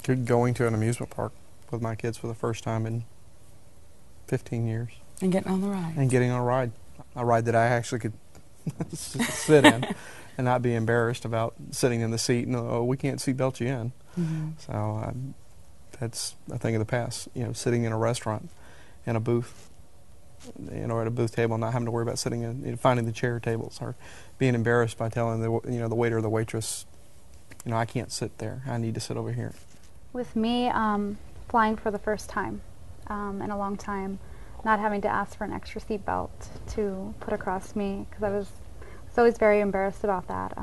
Going to an amusement park with my kids for the first time in 15 years. And getting on the ride. And getting on a ride that I actually could sit in and not be embarrassed about sitting in the seat and, oh, we can't seatbelt you in. Mm-hmm. So that's a thing of the past, sitting in a restaurant in a booth, at a booth table, not having to worry about sitting in, finding the chair tables, or being embarrassed by telling the waiter or the waitress, I can't sit there. I need to sit over here. With me, flying for the first time in a long time, not having to ask for an extra seat belt to put across me, because I was always very embarrassed about that.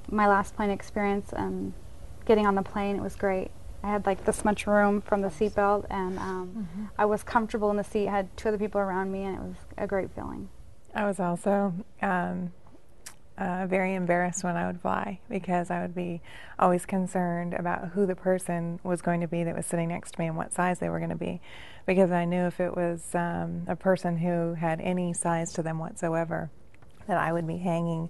My last plane experience and getting on the plane, it was great. I had like this much room from the seat belt, and I was comfortable in the seat. I had two other people around me, and it was a great feeling. I was also very embarrassed when I would fly, because I would be always concerned about who the person was going to be that was sitting next to me and what size they were going to be, because I knew if it was a person who had any size to them whatsoever, that I would be hanging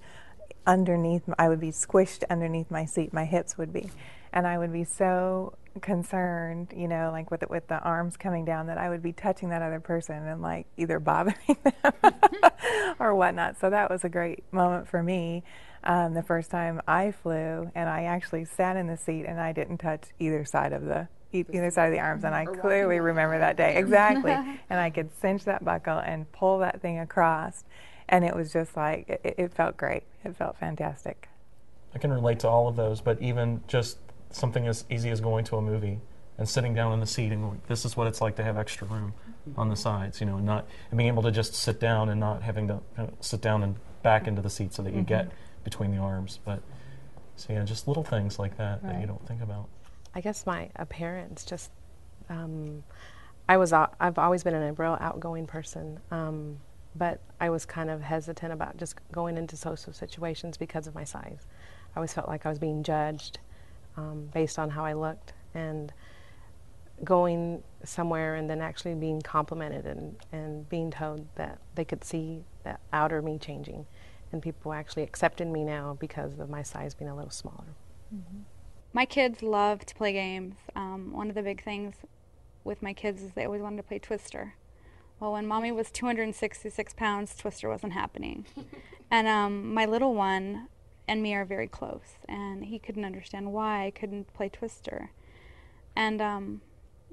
underneath, I would be squished underneath my seat, my hips would be, and I would be so concerned, like with the arms coming down, that I would be touching that other person and like either bothering them or whatnot. So that was a great moment for me. The first time I flew, and I actually sat in the seat and I didn't touch either side of the arms, and I clearly remember that day. Exactly. And I could cinch that buckle and pull that thing across, and it was just like, it felt great. It felt fantastic. I can relate to all of those, but even just something as easy as going to a movie and sitting down in the seat and going, this is what it's like to have extra room on the sides, and being able to just sit down and not having to sit down and back into the seat so that you get between the arms. But so yeah, just little things like that that you don't think about. I guess my appearance, just I've always been a real outgoing person, but I was kind of hesitant about just going into social situations because of my size. I always felt like I was being judged based on how I looked, and going somewhere and then actually being complimented and being told that they could see that outer me changing, and people actually accepted me now because of my size being a little smaller. Mm-hmm. My kids love to play games. One of the big things with my kids is they always wanted to play Twister. Well, when Mommy was 266 pounds, Twister wasn't happening. And my little one and me are very close, and he couldn't understand why I couldn't play Twister. And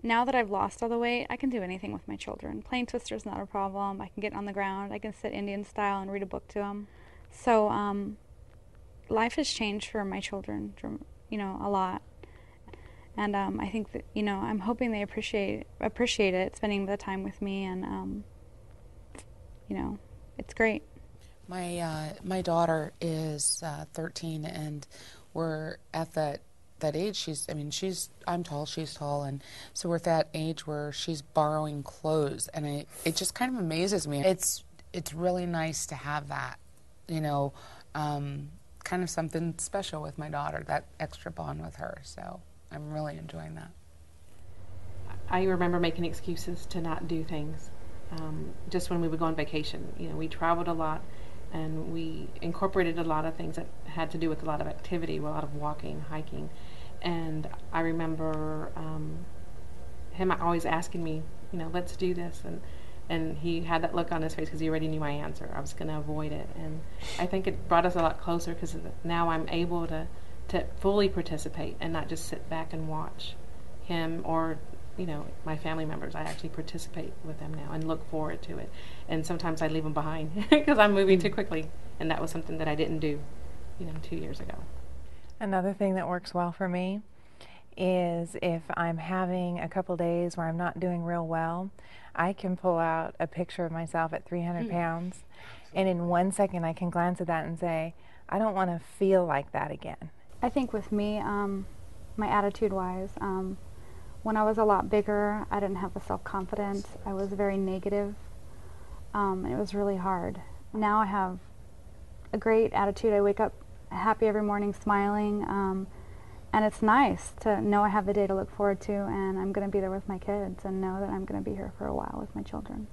now that I've lost all the weight, I can do anything with my children. Playing Twister is not a problem. I can get on the ground. I can sit Indian style and read a book to them. So life has changed for my children, a lot. And I think that, I'm hoping they appreciate it, spending the time with me, and, it's great. My daughter is 13, and we're at that age. I'm tall, she's tall, and so we're at that age where she's borrowing clothes, and it just kind of amazes me. It's really nice to have that, kind of something special with my daughter, that extra bond with her. So I'm really enjoying that. I remember making excuses to not do things. Just when we would go on vacation, we traveled a lot, and we incorporated a lot of things that had to do with a lot of activity, a lot of walking, hiking. And I remember him always asking me, let's do this. And he had that look on his face because he already knew my answer. I was going to avoid it. And I think it brought us a lot closer, because now I'm able to fully participate and not just sit back and watch him or my family members. I actually participate with them now and look forward to it. And sometimes I leave them behind because I'm moving too quickly. And that was something that I didn't do, 2 years ago. Another thing that works well for me is if I'm having a couple days where I'm not doing real well, I can pull out a picture of myself at 300 pounds, and in 1 second I can glance at that and say, I don't want to feel like that again. I think with me, my attitude-wise, when I was a lot bigger, I didn't have the self-confidence. I was very negative. It was really hard. Now I have a great attitude. I wake up happy every morning, smiling, and it's nice to know I have the day to look forward to, and I'm going to be there with my kids and know that I'm going to be here for a while with my children.